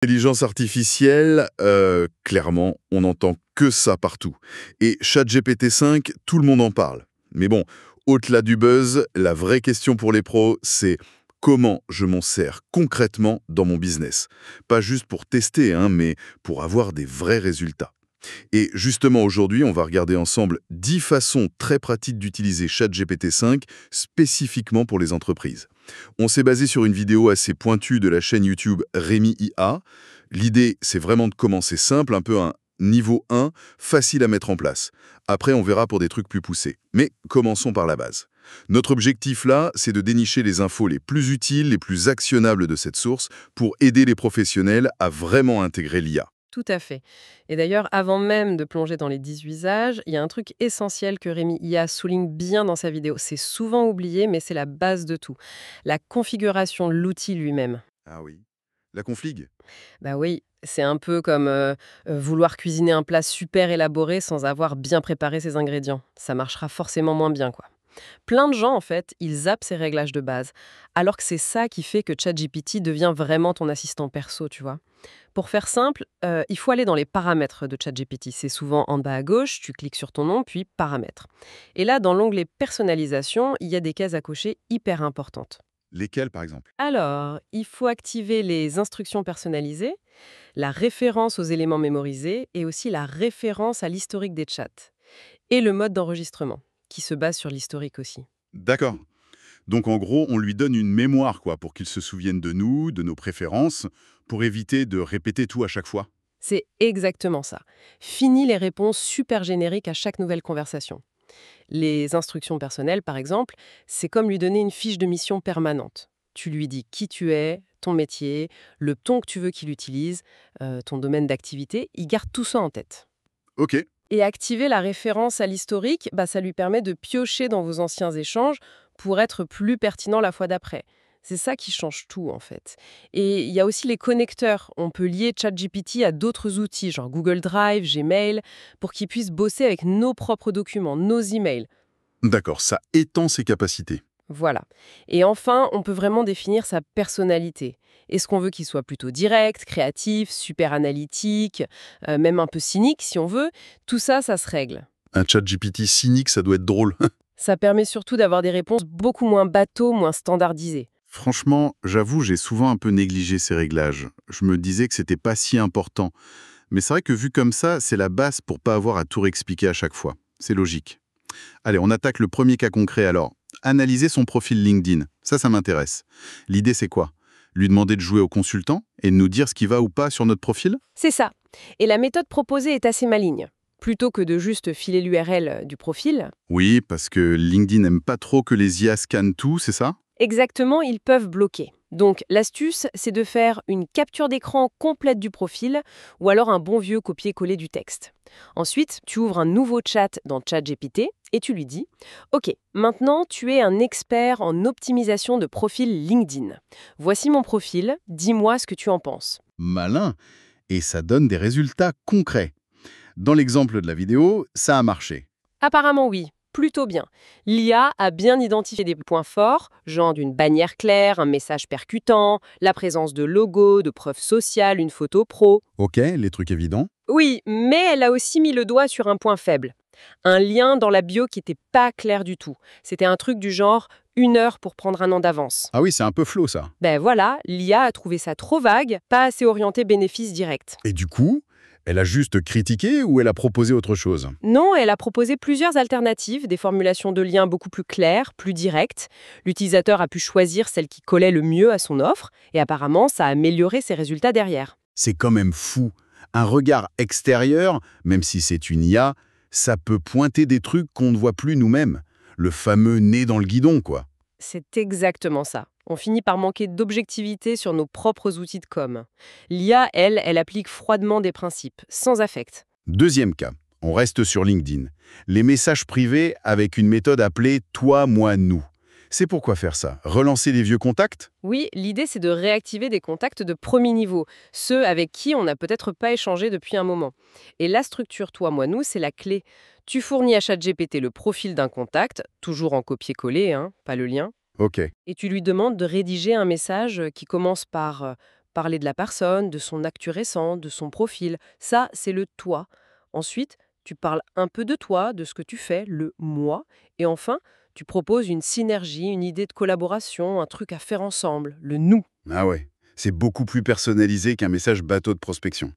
Intelligence artificielle, clairement, on n'entend que ça partout. Et ChatGPT 5, tout le monde en parle. Mais bon, au-delà du buzz, la vraie question pour les pros, c'est comment je m'en sers concrètement dans mon business. Pas juste pour tester, hein, mais pour avoir des vrais résultats. Et justement, aujourd'hui, on va regarder ensemble 10 façons très pratiques d'utiliser ChatGPT 5 spécifiquement pour les entreprises. On s'est basé sur une vidéo assez pointue de la chaîne YouTube Rémi IA. L'idée, c'est vraiment de commencer simple, un peu un niveau 1, facile à mettre en place. Après, on verra pour des trucs plus poussés. Mais commençons par la base. Notre objectif là, c'est de dénicher les infos les plus utiles, les plus actionnables de cette source pour aider les professionnels à vraiment intégrer l'IA. Tout à fait. Et d'ailleurs, avant même de plonger dans les 10 usages, il y a un truc essentiel que Rémi IA souligne bien dans sa vidéo. C'est souvent oublié, mais c'est la base de tout. La configuration de l'outil lui-même. Ah oui. La config. Bah oui, c'est un peu comme vouloir cuisiner un plat super élaboré sans avoir bien préparé ses ingrédients. Ça marchera forcément moins bien, quoi. Plein de gens, en fait, ils zappent ces réglages de base, alors que c'est ça qui fait que ChatGPT devient vraiment ton assistant perso, tu vois. Pour faire simple, il faut aller dans les paramètres de ChatGPT. C'est souvent en bas à gauche, tu cliques sur ton nom, puis paramètres. Et là, dans l'onglet personnalisation, il y a des cases à cocher hyper importantes. Lesquels, par exemple? Alors, il faut activer les instructions personnalisées, la référence aux éléments mémorisés et aussi la référence à l'historique des chats. Et le mode d'enregistrement, qui se base sur l'historique aussi. D'accord. Donc en gros, on lui donne une mémoire quoi, pour qu'il se souvienne de nous, de nos préférences, pour éviter de répéter tout à chaque fois. C'est exactement ça. Fini les réponses super génériques à chaque nouvelle conversation. Les instructions personnelles, par exemple, c'est comme lui donner une fiche de mission permanente. Tu lui dis qui tu es, ton métier, le ton que tu veux qu'il utilise, ton domaine d'activité, il garde tout ça en tête. Ok. Et activer la référence à l'historique, ça lui permet de piocher dans vos anciens échanges pour être plus pertinent la fois d'après. C'est ça qui change tout, en fait. Et il y a aussi les connecteurs. On peut lier ChatGPT à d'autres outils, genre Google Drive, Gmail, pour qu'ils puissent bosser avec nos propres documents, nos emails. D'accord, ça étend ses capacités. Voilà. Et enfin, on peut vraiment définir sa personnalité. Est-ce qu'on veut qu'il soit plutôt direct, créatif, super analytique, même un peu cynique si on veut? Tout ça, ça se règle. Un chat GPT cynique, ça doit être drôle. Ça permet surtout d'avoir des réponses beaucoup moins bateaux, moins standardisées. Franchement, j'avoue, j'ai souvent un peu négligé ces réglages. Je me disais que c'était pas si important. Mais c'est vrai que vu comme ça, c'est la base pour pas avoir à tout réexpliquer à chaque fois. C'est logique. Allez, on attaque le premier cas concret alors. Analyser son profil LinkedIn. Ça m'intéresse. L'idée, c'est quoi? Lui demander de jouer au consultant et de nous dire ce qui va ou pas sur notre profil? C'est ça. Et la méthode proposée est assez maligne. Plutôt que de juste filer l'URL du profil, Oui, parce que LinkedIn n'aime pas trop que les IA scannent tout, c'est ça? exactement, ils peuvent bloquer. Donc l'astuce, c'est de faire une capture d'écran complète du profil ou alors un bon vieux copier-coller du texte. Ensuite, tu ouvres un nouveau chat dans ChatGPT et tu lui dis OK, maintenant tu es un expert en optimisation de profil LinkedIn. Voici mon profil, dis-moi ce que tu en penses. Malin. Et ça donne des résultats concrets. Dans l'exemple de la vidéo, ça a marché. Apparemment oui, plutôt bien. L'IA a bien identifié des points forts, genre d'une bannière claire, un message percutant, la présence de logos, de preuves sociales, une photo pro. Ok, les trucs évidents. Oui, mais elle a aussi mis le doigt sur un point faible. Un lien dans la bio qui n'était pas clair du tout. C'était un truc du genre 1 heure pour prendre un an d'avance. Ah oui, c'est un peu flou ça. Ben voilà, l'IA a trouvé ça trop vague, pas assez orienté bénéfice direct. Et du coup, elle a juste critiqué ou elle a proposé autre chose? Non, elle a proposé plusieurs alternatives, des formulations de liens beaucoup plus claires, plus directes. L'utilisateur a pu choisir celle qui collait le mieux à son offre, et apparemment, ça a amélioré ses résultats derrière. C'est quand même fou. Un regard extérieur, même si c'est une IA, ça peut pointer des trucs qu'on ne voit plus nous-mêmes. Le fameux nez dans le guidon, quoi. C'est exactement ça. On finit par manquer d'objectivité sur nos propres outils de com. L'IA, elle applique froidement des principes, sans affect. Deuxième cas, on reste sur LinkedIn. Les messages privés avec une méthode appelée « toi, moi, nous ». C'est pourquoi faire ça? Relancer les vieux contacts? Oui, l'idée c'est de réactiver des contacts de premier niveau, ceux avec qui on n'a peut-être pas échangé depuis un moment. Et la structure toi, moi, nous, c'est la clé. Tu fournis à ChatGPT le profil d'un contact, toujours en copier-coller, hein, pas le lien, Ok. et tu lui demandes de rédiger un message qui commence par Parler de la personne, de son actu récent, de son profil, ça, c'est le toi. Ensuite, tu parles un peu de toi, de ce que tu fais, le moi. Et enfin, tu proposes une synergie, une idée de collaboration, un truc à faire ensemble, le nous. Ah ouais, c'est beaucoup plus personnalisé qu'un message bateau de prospection.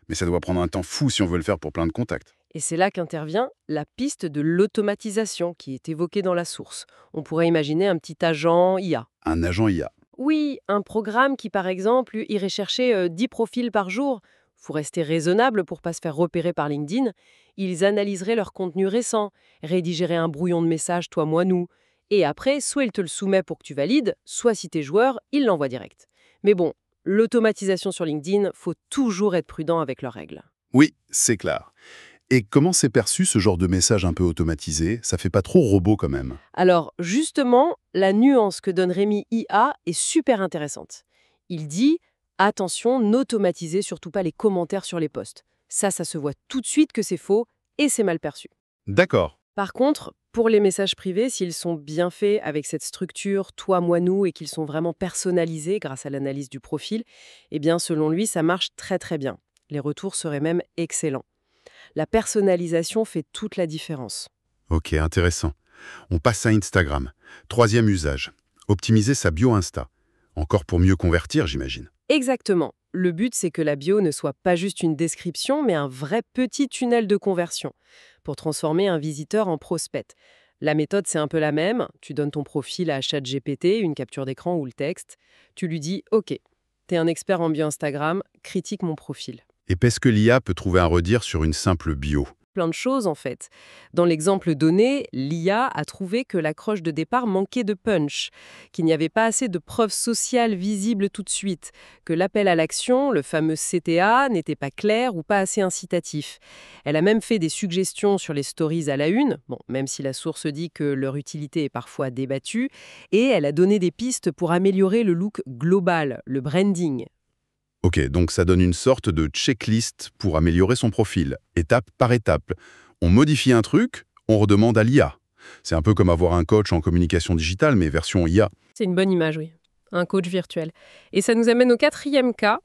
Mais ça doit prendre un temps fou si on veut le faire pour plein de contacts. Et c'est là qu'intervient la piste de l'automatisation qui est évoquée dans la source. On pourrait imaginer un petit agent IA. Un agent IA. Oui, un programme qui, par exemple, irait chercher 10 profils par jour. Faut rester raisonnable pour pas se faire repérer par LinkedIn. Ils analyseraient leur contenu récent, rédigeraient un brouillon de message toi, moi, nous. Et après, soit il te le soumet pour que tu valides, soit si t'es joueur, il l'envoie direct. Mais bon, l'automatisation sur LinkedIn, faut toujours être prudent avec leurs règles. Oui, c'est clair. Et comment c'est perçu ce genre de message un peu automatisé? Ça fait pas trop robot quand même. Alors, justement, la nuance que donne Rémi IA est super intéressante. Il dit « Attention, n'automatisez surtout pas les commentaires sur les posts. Ça se voit tout de suite que c'est faux et c'est mal perçu. D'accord. Par contre, pour les messages privés, s'ils sont bien faits avec cette structure toi, moi, nous et qu'ils sont vraiment personnalisés grâce à l'analyse du profil, eh bien, selon lui, ça marche très très bien. Les retours seraient même excellents. La personnalisation fait toute la différence. Ok, intéressant. On passe à Instagram. Troisième usage. Optimiser sa bio Insta. Encore pour mieux convertir, j'imagine. Exactement. Le but, c'est que la bio ne soit pas juste une description, mais un vrai petit tunnel de conversion pour transformer un visiteur en prospect. La méthode, c'est un peu la même. Tu donnes ton profil à ChatGPT, une capture d'écran ou le texte. Tu lui dis « Ok, t'es un expert en bio Instagram, critique mon profil ». Et qu'est-ce que l'IA peut trouver un redire sur une simple bio? Plein de choses en fait. Dans l'exemple donné, l'IA a trouvé que l'accroche de départ manquait de punch, qu'il n'y avait pas assez de preuves sociales visibles tout de suite, que l'appel à l'action, le fameux CTA, n'était pas clair ou pas assez incitatif. Elle a même fait des suggestions sur les stories à la une, bon, même si la source dit que leur utilité est parfois débattue, et elle a donné des pistes pour améliorer le look global, le branding. Ok, donc ça donne une sorte de checklist pour améliorer son profil, étape par étape. On modifie un truc, on redemande à l'IA. C'est un peu comme avoir un coach en communication digitale, mais version IA. C'est une bonne image, oui. Un coach virtuel. Et ça nous amène au quatrième cas,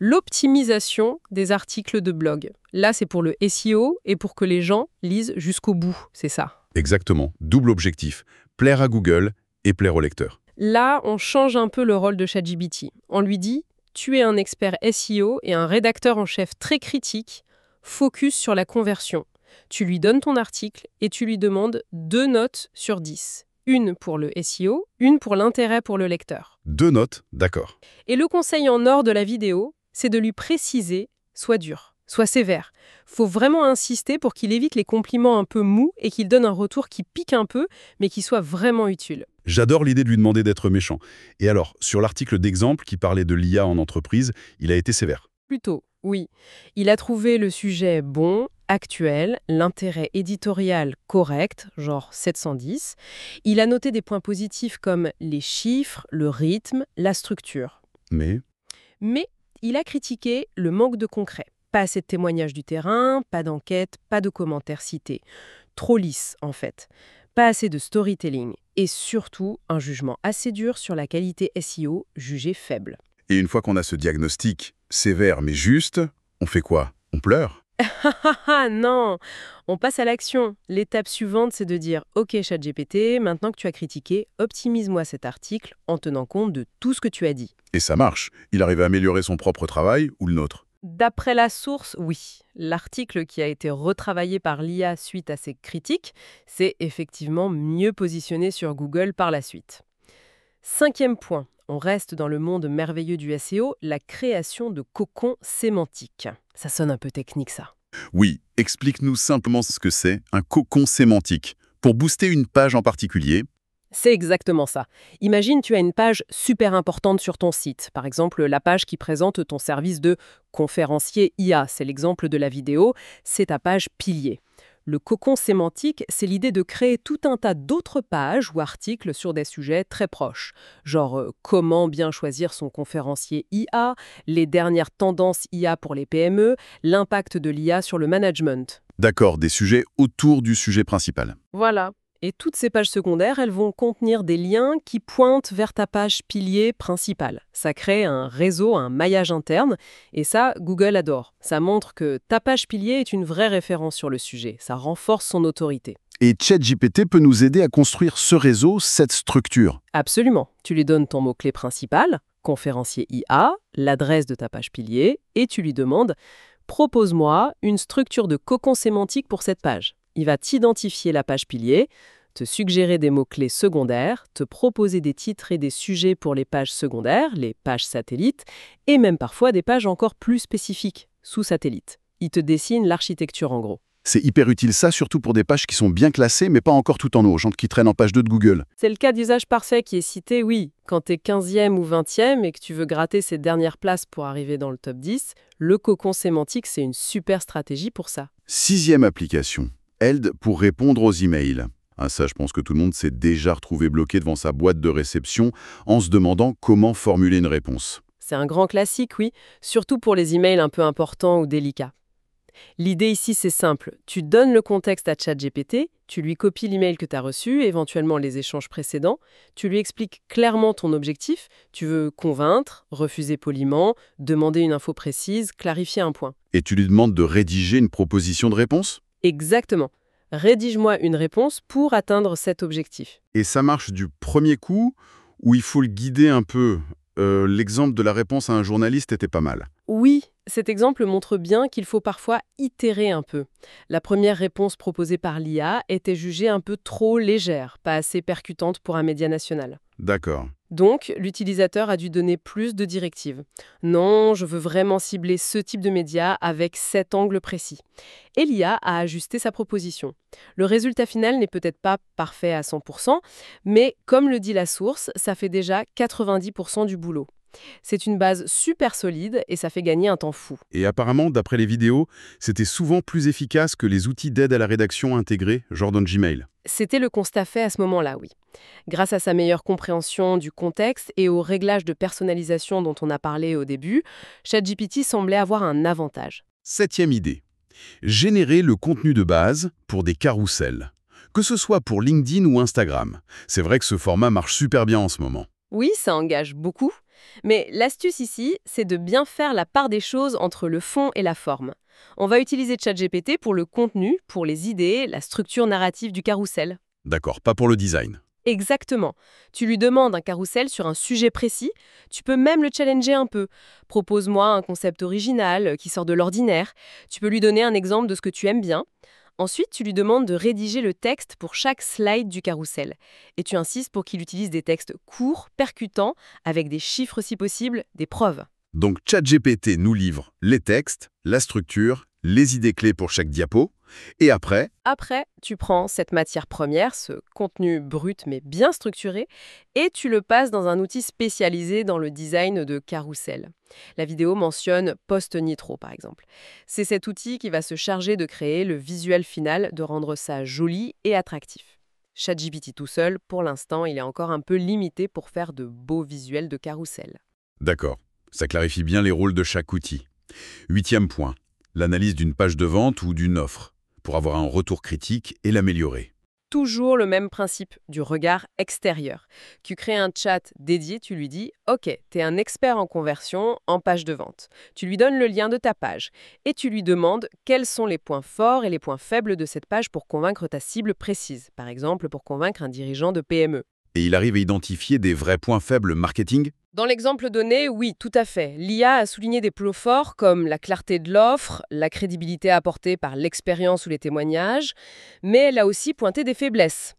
l'optimisation des articles de blog. Là, c'est pour le SEO et pour que les gens lisent jusqu'au bout, c'est ça. Exactement, double objectif, plaire à Google et plaire au lecteur. Là, on change un peu le rôle de ChatGPT. On lui dit « Tu es un expert SEO et un rédacteur en chef très critique, focus sur la conversion. Tu lui donnes ton article et tu lui demandes 2 notes sur 10. Une pour le SEO, une pour l'intérêt pour le lecteur. 2 notes, d'accord. Et le conseil en or de la vidéo, c'est de lui préciser « Sois dur, sois sévère ». Faut vraiment insister pour qu'il évite les compliments un peu mous et qu'il donne un retour qui pique un peu, mais qui soit vraiment utile. J'adore l'idée de lui demander d'être méchant. Et alors, sur l'article d'exemple qui parlait de l'IA en entreprise, il a été sévère. Plutôt, oui. Il a trouvé le sujet bon, actuel, l'intérêt éditorial correct, genre 710. Il a noté des points positifs comme les chiffres, le rythme, la structure. Mais Mais il a critiqué le manque de concret. Pas assez de témoignages du terrain, pas d'enquête, pas de commentaires cités. Trop lisse, en fait. Pas assez de storytelling. Et surtout, un jugement assez dur sur la qualité SEO jugée faible. et une fois qu'on a ce diagnostic sévère mais juste, on fait quoi? On pleure? Ah non, on passe à l'action. L'étape suivante, c'est de dire « Ok ChatGPT, maintenant que tu as critiqué, optimise-moi cet article en tenant compte de tout ce que tu as dit. » Et ça marche. Il arrive à améliorer son propre travail ou le nôtre. D'après la source, oui. L'article qui a été retravaillé par l'IA suite à ces critiques s'est effectivement mieux positionné sur Google par la suite. Cinquième point, on reste dans le monde merveilleux du SEO, la création de cocons sémantiques. Ça sonne un peu technique, ça. Oui, explique-nous simplement ce que c'est, un cocon sémantique. Pour booster une page en particulier, C'est exactement ça. Imagine, tu as une page super importante sur ton site. Par exemple, la page qui présente ton service de conférencier IA. C'est l'exemple de la vidéo. C'est ta page pilier. Le cocon sémantique, c'est l'idée de créer tout un tas d'autres pages ou articles sur des sujets très proches. Genre comment bien choisir son conférencier IA, les dernières tendances IA pour les PME, l'impact de l'IA sur le management. d'accord, des sujets autour du sujet principal. Voilà. Et toutes ces pages secondaires, elles vont contenir des liens qui pointent vers ta page pilier principale. Ça crée un réseau, un maillage interne, et ça, Google adore. Ça montre que ta page pilier est une vraie référence sur le sujet. Ça renforce son autorité. Et ChatGPT peut nous aider à construire ce réseau, cette structure. Absolument. Tu lui donnes ton mot-clé principal, conférencier IA, l'adresse de ta page pilier, et tu lui demandes « Propose-moi une structure de cocon sémantique pour cette page ». Il va t'identifier la page pilier, te suggérer des mots-clés secondaires, te proposer des titres et des sujets pour les pages secondaires, les pages satellites, et même parfois des pages encore plus spécifiques, sous satellite. Il te dessine l'architecture en gros. C'est hyper utile ça, surtout pour des pages qui sont bien classées, mais pas encore tout en haut, genre qui traînent en page 2 de Google. C'est le cas d'usage parfait qui est cité, oui. Quand t'es 15e ou 20e et que tu veux gratter ces dernières places pour arriver dans le top 10, le cocon sémantique, c'est une super stratégie pour ça. 6e application. Eld pour répondre aux emails. Ah, ça, je pense que tout le monde s'est déjà retrouvé bloqué devant sa boîte de réception en se demandant comment formuler une réponse. C'est un grand classique, oui, surtout pour les emails un peu importants ou délicats. L'idée ici, c'est simple. Tu donnes le contexte à ChatGPT, tu lui copies l'email que tu as reçu, éventuellement les échanges précédents, tu lui expliques clairement ton objectif, tu veux convaincre, refuser poliment, demander une info précise, clarifier un point. Et tu lui demandes de rédiger une proposition de réponse ? Exactement. Rédige-moi une réponse pour atteindre cet objectif. Et ça marche du premier coup ou il faut le guider un peu ? L'exemple de la réponse à un journaliste était pas mal. Oui, cet exemple montre bien qu'il faut parfois itérer un peu. La première réponse proposée par l'IA était jugée un peu trop légère, pas assez percutante pour un média national. D'accord. Donc, l'utilisateur a dû donner plus de directives. Non, je veux vraiment cibler ce type de média avec cet angle précis. Et l'IA a ajusté sa proposition. Le résultat final n'est peut-être pas parfait à 100%, mais comme le dit la source, ça fait déjà 90% du boulot. C'est une base super solide et ça fait gagner un temps fou. Et apparemment, d'après les vidéos, c'était souvent plus efficace que les outils d'aide à la rédaction intégrés, genre dans Gmail. C'était le constat fait à ce moment-là, oui. Grâce à sa meilleure compréhension du contexte et au réglage de personnalisation dont on a parlé au début, ChatGPT semblait avoir un avantage. 7e idée. Générer le contenu de base pour des carousels. Que ce soit pour LinkedIn ou Instagram. C'est vrai que ce format marche super bien en ce moment. Oui, ça engage beaucoup. Mais l'astuce ici, c'est de bien faire la part des choses entre le fond et la forme. On va utiliser ChatGPT pour le contenu, pour les idées, la structure narrative du carrousel. D'accord, pas pour le design. Exactement. Tu lui demandes un carrousel sur un sujet précis, tu peux même le challenger un peu. Propose-moi un concept original qui sort de l'ordinaire. Tu peux lui donner un exemple de ce que tu aimes bien. Ensuite, tu lui demandes de rédiger le texte pour chaque slide du carrousel. Et tu insistes pour qu'il utilise des textes courts, percutants, avec des chiffres si possible, des preuves. Donc ChatGPT nous livre les textes, la structure, les idées clés pour chaque diapo, et après, Tu prends cette matière première, ce contenu brut mais bien structuré, et tu le passes dans un outil spécialisé dans le design de carrousel. La vidéo mentionne Post Nitro, par exemple. C'est cet outil qui va se charger de créer le visuel final, de rendre ça joli et attractif. ChatGPT tout seul, pour l'instant, il est encore un peu limité pour faire de beaux visuels de carrousel. d'accord, ça clarifie bien les rôles de chaque outil. 8e point, l'analyse d'une page de vente ou d'une offre, pour avoir un retour critique et l'améliorer. Toujours le même principe du regard extérieur. Tu crées un chat dédié, tu lui dis « Ok, t'es un expert en conversion, en page de vente ». Tu lui donnes le lien de ta page et tu lui demandes quels sont les points forts et les points faibles de cette page pour convaincre ta cible précise. Par exemple, pour convaincre un dirigeant de PME. Et il arrive à identifier des vrais points faibles marketing ? Dans l'exemple donné, oui, tout à fait. L'IA a souligné des points forts comme la clarté de l'offre, la crédibilité apportée par l'expérience ou les témoignages, mais elle a aussi pointé des faiblesses.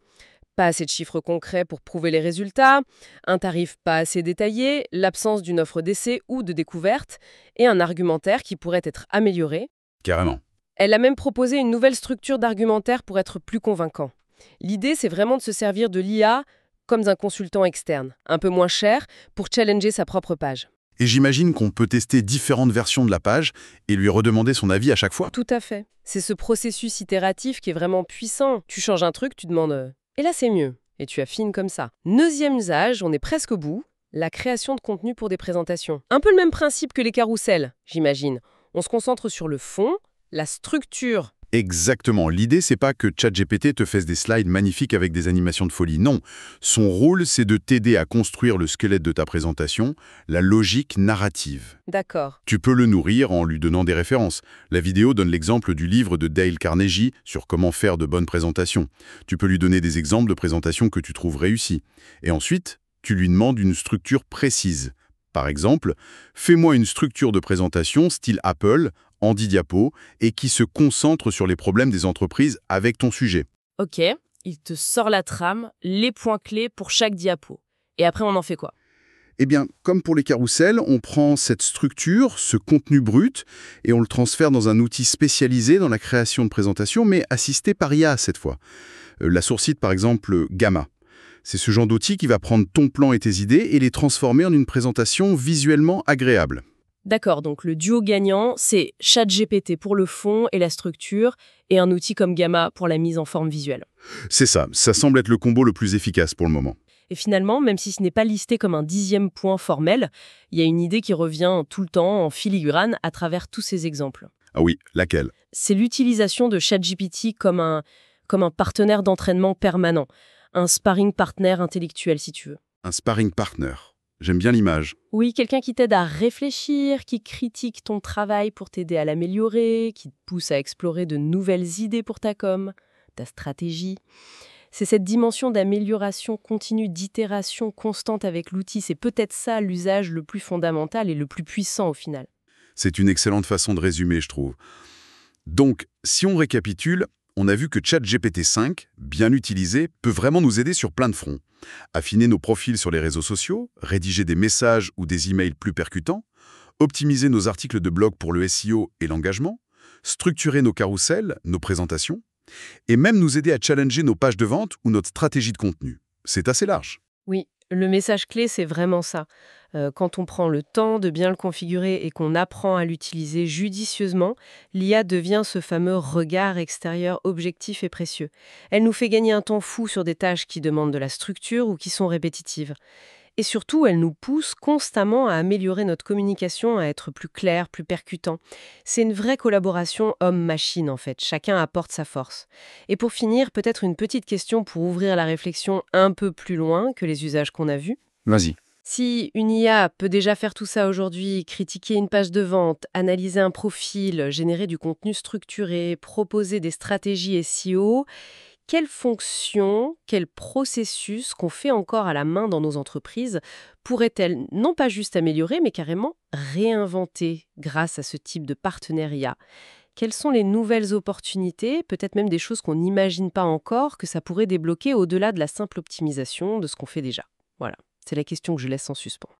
Pas assez de chiffres concrets pour prouver les résultats, un tarif pas assez détaillé, l'absence d'une offre d'essai ou de découverte, et un argumentaire qui pourrait être amélioré. Carrément. Elle a même proposé une nouvelle structure d'argumentaire pour être plus convaincant. L'idée, c'est vraiment de se servir de l'IA comme un consultant externe, un peu moins cher, pour challenger sa propre page. Et j'imagine qu'on peut tester différentes versions de la page et lui redemander son avis à chaque fois. Tout à fait. C'est ce processus itératif qui est vraiment puissant. Tu changes un truc, tu demandes « et là c'est mieux ». Et tu affines comme ça. 9e usage, on est presque au bout, la création de contenu pour des présentations. Un peu le même principe que les carousels, j'imagine. On se concentre sur le fond, la structure Exactement. L'idée, c'est pas que ChatGPT te fasse des slides magnifiques avec des animations de folie. Non. Son rôle, c'est de t'aider à construire le squelette de ta présentation, la logique narrative. D'accord. Tu peux le nourrir en lui donnant des références. La vidéo donne l'exemple du livre de Dale Carnegie sur comment faire de bonnes présentations. Tu peux lui donner des exemples de présentations que tu trouves réussies. Et ensuite, tu lui demandes une structure précise. Par exemple, fais-moi une structure de présentation style Apple, en 10 diapos, et qui se concentre sur les problèmes des entreprises avec ton sujet. Ok, il te sort la trame, les points clés pour chaque diapo. Et après, on en fait quoi? Eh bien, comme pour les carousels, on prend cette structure, ce contenu brut, et on le transfère dans un outil spécialisé dans la création de présentations, mais assisté par IA cette fois. La source cite par exemple Gamma. C'est ce genre d'outil qui va prendre ton plan et tes idées et les transformer en une présentation visuellement agréable. D'accord, donc le duo gagnant, c'est ChatGPT pour le fond et la structure, et un outil comme Gamma pour la mise en forme visuelle. C'est ça semble être le combo le plus efficace pour le moment. Et finalement, même si ce n'est pas listé comme un 10e point formel, il y a une idée qui revient tout le temps en filigrane à travers tous ces exemples. Ah oui, laquelle? C'est l'utilisation de ChatGPT comme un partenaire d'entraînement permanent, un sparring partner intellectuel si tu veux. Un sparring partner. J'aime bien l'image. Oui, quelqu'un qui t'aide à réfléchir, qui critique ton travail pour t'aider à l'améliorer, qui te pousse à explorer de nouvelles idées pour ta com, ta stratégie. C'est cette dimension d'amélioration continue, d'itération constante avec l'outil. C'est peut-être ça l'usage le plus fondamental et le plus puissant au final. C'est une excellente façon de résumer, je trouve. Donc, si on récapitule, on a vu que ChatGPT 5, bien utilisé, peut vraiment nous aider sur plein de fronts. Affiner nos profils sur les réseaux sociaux, rédiger des messages ou des emails plus percutants, optimiser nos articles de blog pour le SEO et l'engagement, structurer nos carousels, nos présentations, et même nous aider à challenger nos pages de vente ou notre stratégie de contenu. C'est assez large. Oui, le message clé, c'est vraiment ça. Quand on prend le temps de bien le configurer et qu'on apprend à l'utiliser judicieusement, l'IA devient ce fameux regard extérieur objectif et précieux. Elle nous fait gagner un temps fou sur des tâches qui demandent de la structure ou qui sont répétitives. Et surtout, elle nous pousse constamment à améliorer notre communication, à être plus clair, plus percutant. C'est une vraie collaboration homme-machine en fait, chacun apporte sa force. Et pour finir, peut-être une petite question pour ouvrir la réflexion un peu plus loin que les usages qu'on a vus. Vas-y. Si une IA peut déjà faire tout ça aujourd'hui, critiquer une page de vente, analyser un profil, générer du contenu structuré, proposer des stratégies SEO, quelles fonctions, quels processus qu'on fait encore à la main dans nos entreprises pourraient-elles non pas juste améliorer, mais carrément réinventer grâce à ce type de partenariat? Quelles sont les nouvelles opportunités, peut-être même des choses qu'on n'imagine pas encore, que ça pourrait débloquer au-delà de la simple optimisation de ce qu'on fait déjà? Voilà, c'est la question que je laisse en suspens.